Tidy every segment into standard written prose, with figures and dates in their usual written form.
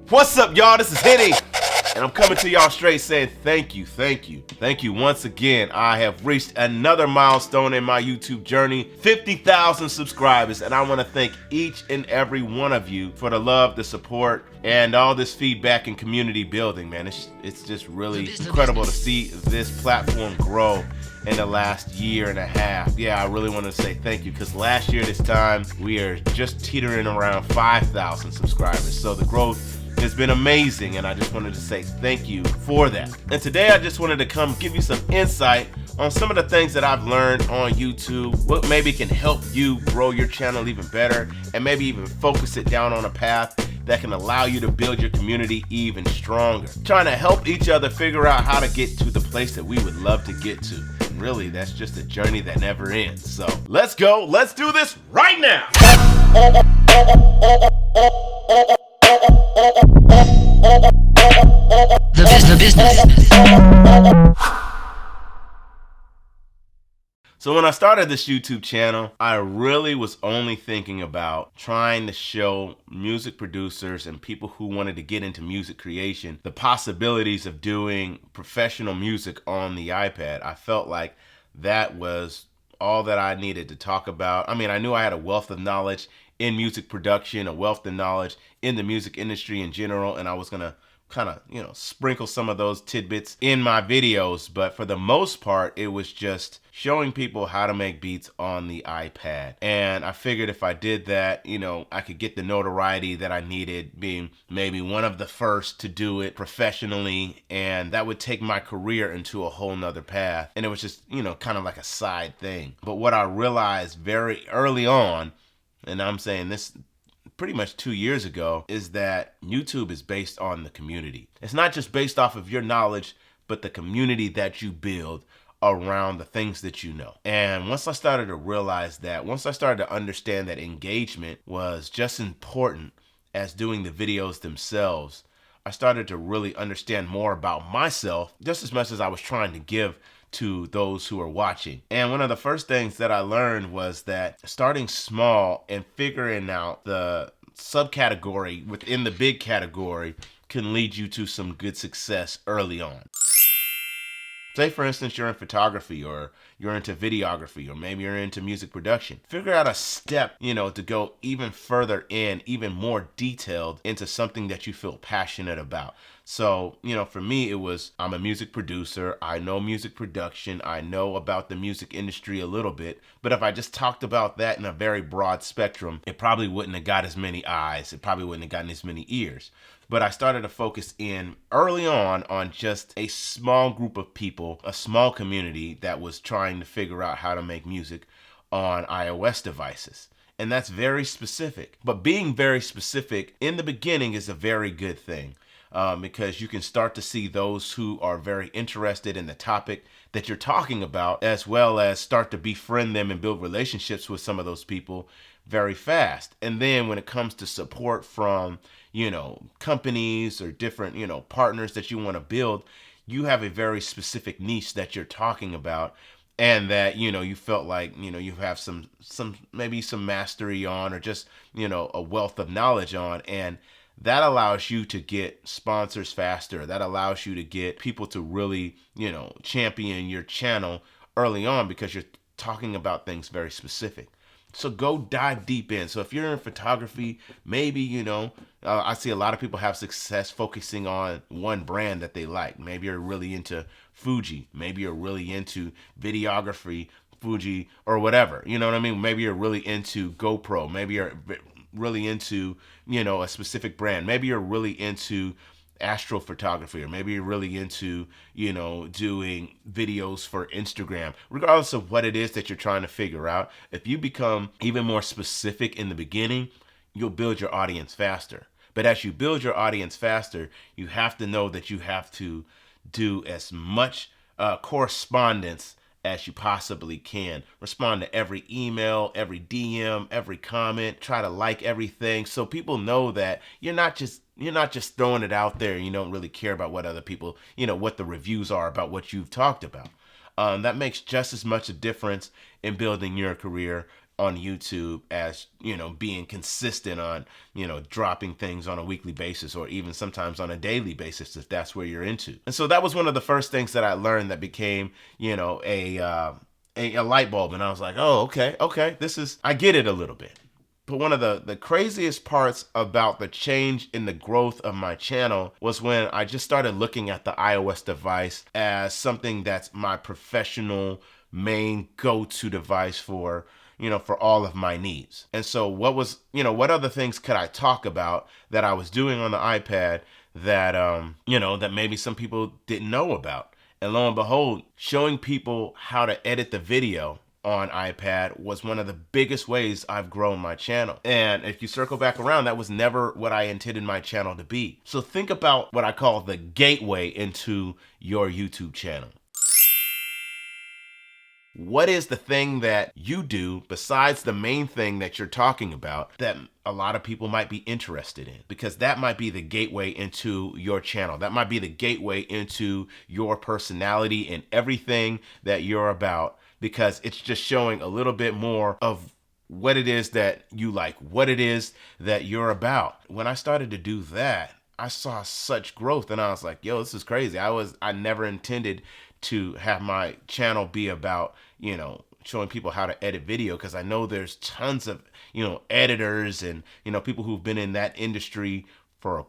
What's up, y'all? This is Henny, and I'm coming to y'all straight saying thank you, thank you. Thank you once again. I have reached another milestone in my YouTube journey, 50,000 subscribers, and I want to thank each and every one of you for the love, the support, and all this feedback and community building, man. It's just really incredible to see this platform grow in the last year and a half. Yeah, I really want to say thank you, because last year this time we are just teetering around 5,000 subscribers. So the growth has been amazing, and I just wanted to say thank you for that. And today I just wanted to come give you some insight on some of the things that I've learned on YouTube, what maybe can help you grow your channel even better, and maybe even focus it down on a path that can allow you to build your community even stronger. Trying to help each other figure out how to get to the place that we would love to get to. And really, that's just a journey that never ends. So let's go, let's do this right now. The business. So when I started this YouTube channel, I really was only thinking about trying to show music producers and people who wanted to get into music creation the possibilities of doing professional music on the iPad. I felt like that was all that I needed to talk about. I mean, I knew I had a wealth of knowledge in music production, a wealth of knowledge in the music industry in general, and I was gonna kind of, sprinkle some of those tidbits in my videos, but for the most part, it was just showing people how to make beats on the iPad. And I figured if I did that, I could get the notoriety that I needed, being maybe one of the first to do it professionally, and that would take my career into a whole nother path. And it was just, kind of like a side thing. But what I realized very early on, and I'm saying this pretty much 2 years ago, is that YouTube is based on the community. It's not just based off of your knowledge, but the community that you build around the things that you know. And once I started to realize that, once I started to understand that engagement was just important as doing the videos themselves, I started to really understand more about myself, just as much as I was trying to give to those who are watching. And one of the first things that I learned was that starting small and figuring out the subcategory within the big category can lead you to some good success early on. Say, for instance, you're in photography, or you're into videography, or maybe you're into music production. Figure out a step, to go even further in, even more detailed into something that you feel passionate about. So, for me, it was, I'm a music producer. I know music production. I know about the music industry a little bit. But if I just talked about that in a very broad spectrum, it probably wouldn't have got as many eyes. It probably wouldn't have gotten as many ears. But I started to focus in early on just a small group of people, a small community that was trying to figure out how to make music on iOS devices. And that's very specific. But being very specific in the beginning is a very good thing, because you can start to see those who are very interested in the topic that you're talking about, as well as start to befriend them and build relationships with some of those people very fast. And then when it comes to support from companies or different, partners that you want to build, you have a very specific niche that you're talking about, and that, you felt like, you have maybe some mastery on, or just, a wealth of knowledge on. And that allows you to get sponsors faster. That allows you to get people to really, champion your channel early on, because you're talking about things very specific. So go dive deep in. So if you're in photography, maybe, I see a lot of people have success focusing on one brand that they like. Maybe you're really into Fuji. Maybe you're really into videography, Fuji, or whatever. You know what I mean? Maybe you're really into GoPro. Maybe you're really into, a specific brand. Maybe you're really into astrophotography, or maybe you're really into, doing videos for Instagram. Regardless of what it is that you're trying to figure out, if you become even more specific in the beginning, you'll build your audience faster. But as you build your audience faster, you have to know that you have to do as much correspondence as you possibly can. Respond to every email, every DM, every comment. Try to like everything, so people know that you're not just throwing it out there and you don't really care about what other people, what the reviews are about what you've talked about. That makes just as much a difference in building your career on YouTube as, being consistent on, dropping things on a weekly basis or even sometimes on a daily basis if that's where you're into. And so that was one of the first things that I learned that became, a light bulb. And I was like, oh, okay, I get it a little bit. But one of the craziest parts about the change in the growth of my channel was when I just started looking at the iOS device as something that's my professional main go-to device for all of my needs. And so what other things could I talk about that I was doing on the iPad that, that maybe some people didn't know about? And lo and behold, showing people how to edit the video on iPad was one of the biggest ways I've grown my channel. And if you circle back around, that was never what I intended my channel to be. So think about what I call the gateway into your YouTube channel. What is the thing that you do besides the main thing that you're talking about that a lot of people might be interested in? Because that might be the gateway into your channel. That might be the gateway into your personality and everything that you're about, because it's just showing a little bit more of what it is that you like, what it is that you're about. When I started to do that, I saw such growth and I was like, yo, this is crazy. I never intended to have my channel be about, showing people how to edit video, because I know there's tons of, editors and, people who've been in that industry for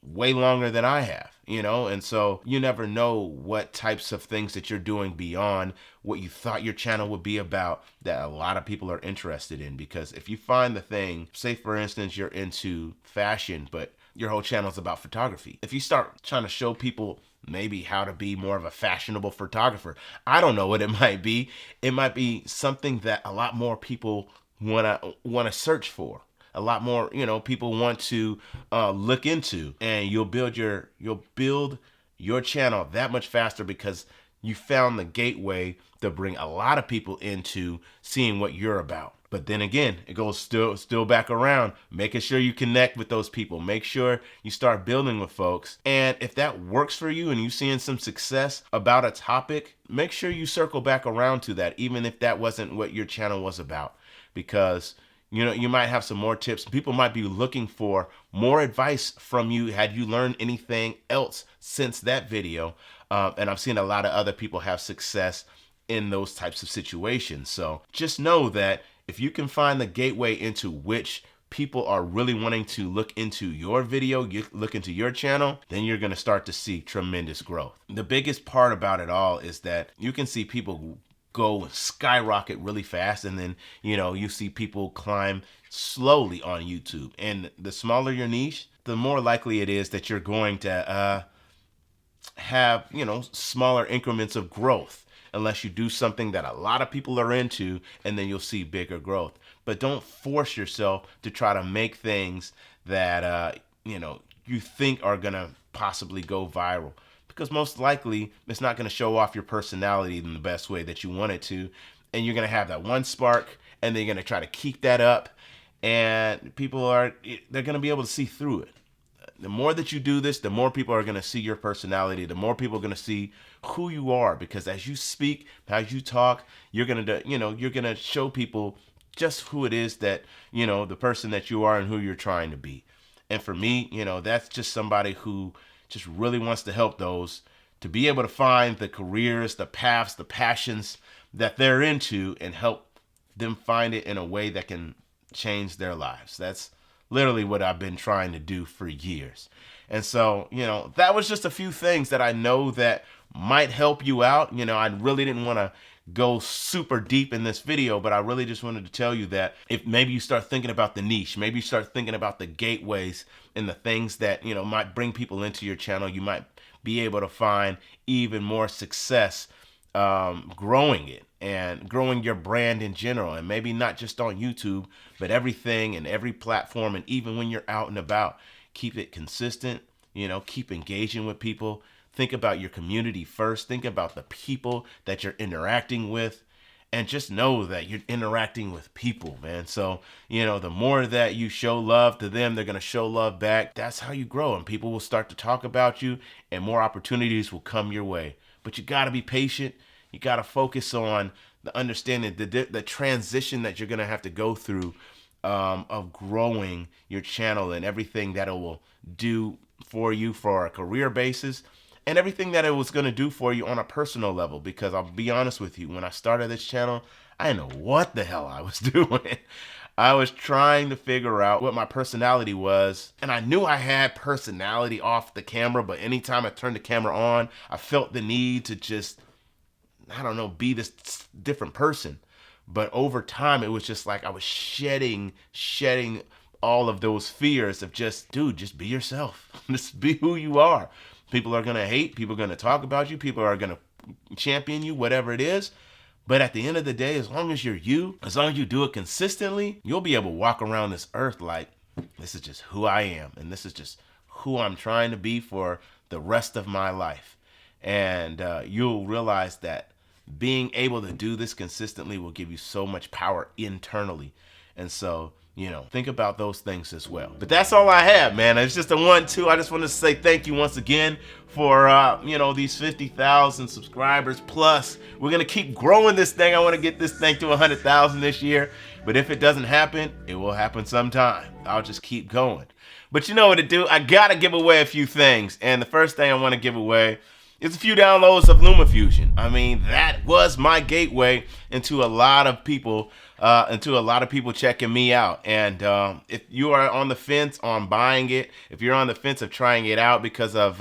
way longer than I have, and so you never know what types of things that you're doing beyond what you thought your channel would be about that a lot of people are interested in. Because if you find the thing, say for instance, you're into fashion, but your whole channel is about photography. If you start trying to show people maybe how to be more of a fashionable photographer, I don't know what it might be. It might be something that a lot more people want to search for. A lot more, people want to look into, and you'll build your channel that much faster because you found the gateway to bring a lot of people into seeing what you're about. But then again, it goes still back around, making sure you connect with those people. Make sure you start building with folks. And if that works for you and you're seeing some success about a topic, make sure you circle back around to that, even if that wasn't what your channel was about. Because you might have some more tips. People might be looking for more advice from you. Had you learned anything else since that video? And I've seen a lot of other people have success in those types of situations. So just know that if you can find the gateway into which people are really wanting to look into your video, look into your channel, then you're going to start to see tremendous growth. The biggest part about it all is that you can see people go skyrocket really fast, and then you see people climb slowly on YouTube. And the smaller your niche, the more likely it is that you're going to have smaller increments of growth, unless you do something that a lot of people are into, and then you'll see bigger growth. But don't force yourself to try to make things that you think are gonna possibly go viral, because most likely it's not going to show off your personality in the best way that you want it to. And you're going to have that one spark, and they're going to try to keep that up, and they're going to be able to see through it. The more that you do this, the more people are going to see your personality, the more people are going to see who you are, because as you speak, as you talk, you're going to show people just who it is that, the person that you are and who you're trying to be. And for me, that's just somebody who just really wants to help those to be able to find the careers, the paths, the passions that they're into, and help them find it in a way that can change their lives. That's literally what I've been trying to do for years. And so, that was just a few things that I know that might help you out. I really didn't want to go super deep in this video, but I really just wanted to tell you that if maybe you start thinking about the niche, maybe you start thinking about the gateways and the things that, might bring people into your channel, you might be able to find even more success growing it and growing your brand in general. And maybe not just on YouTube, but everything and every platform. And even when you're out and about, keep it consistent, keep engaging with people. Think about your community first. Think about the people that you're interacting with, and just know that you're interacting with people, man. So, the more that you show love to them, they're going to show love back. That's how you grow, and people will start to talk about you, and more opportunities will come your way. But you got to be patient. You got to focus on the understanding, the transition that you're gonna have to go through of growing your channel and everything that it will do for you for a career basis, and everything that it was gonna do for you on a personal level. Because I'll be honest with you, when I started this channel, I didn't know what the hell I was doing. I was trying to figure out what my personality was, and I knew I had personality off the camera, but anytime I turned the camera on, I felt the need to just, I don't know, be this different person. But over time, it was just like I was shedding all of those fears of just, dude, just be yourself. Just be who you are. People are going to hate. People are going to talk about you. People are going to champion you, whatever it is. But at the end of the day, as long as you're you, as long as you do it consistently, you'll be able to walk around this earth like, this is just who I am. And this is just who I'm trying to be for the rest of my life. And you'll realize that being able to do this consistently will give you so much power internally. And so, you know, think about those things as well. But that's all I have, man. It's just a 1-2. I just want to say thank you once again for, you know, these 50,000 subscribers plus. We're going to keep growing this thing. I want to get this thing to 100,000 this year. But if it doesn't happen, it will happen sometime. I'll just keep going. But you know what to do. I got to give away a few things. And the first thing I want to give away is a few downloads of LumaFusion. I mean, that was my gateway into a lot of people, checking me out. And if you are on the fence on buying it, if you're on the fence of trying it out because of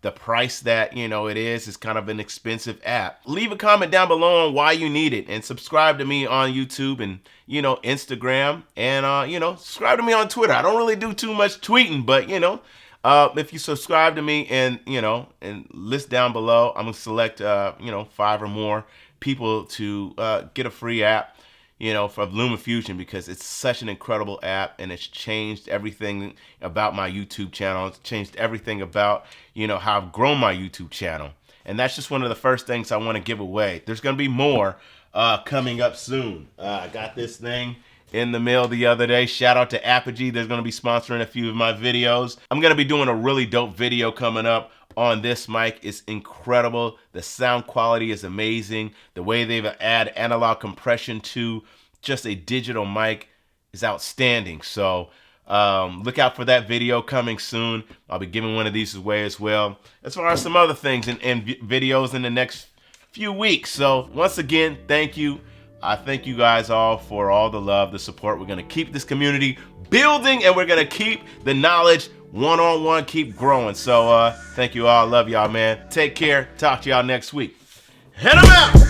the price that, you know, it's kind of an expensive app, leave a comment down below on why you need it, and subscribe to me on YouTube and, you know, Instagram, and, you know, subscribe to me on Twitter. I don't really do too much tweeting, but, you know, if you subscribe to me and, you know, and list down below, I'm going to select, you know, 5 or more people to get a free app, you know, from LumaFusion, because it's such an incredible app, and it's changed everything about my YouTube channel. It's changed everything about, you know, how I've grown my YouTube channel. And that's just one of the first things I want to give away. There's going to be more coming up soon. I got this thing in the mail the other day. Shout out to Apogee. They're going to be sponsoring a few of my videos. I'm going to be doing a really dope video coming up on this mic. It's incredible. The sound quality is amazing. The way they've added analog compression to just a digital mic is outstanding. So look out for that video coming soon. I'll be giving one of these away as well, as far as some other things and videos in the next few weeks. So once again, thank you. I thank you guys all for all the love, the support. We're going to keep this community building, and we're going to keep the knowledge one-on-one, keep growing. So thank you all. Love y'all, man. Take care. Talk to y'all next week. Head 'em out.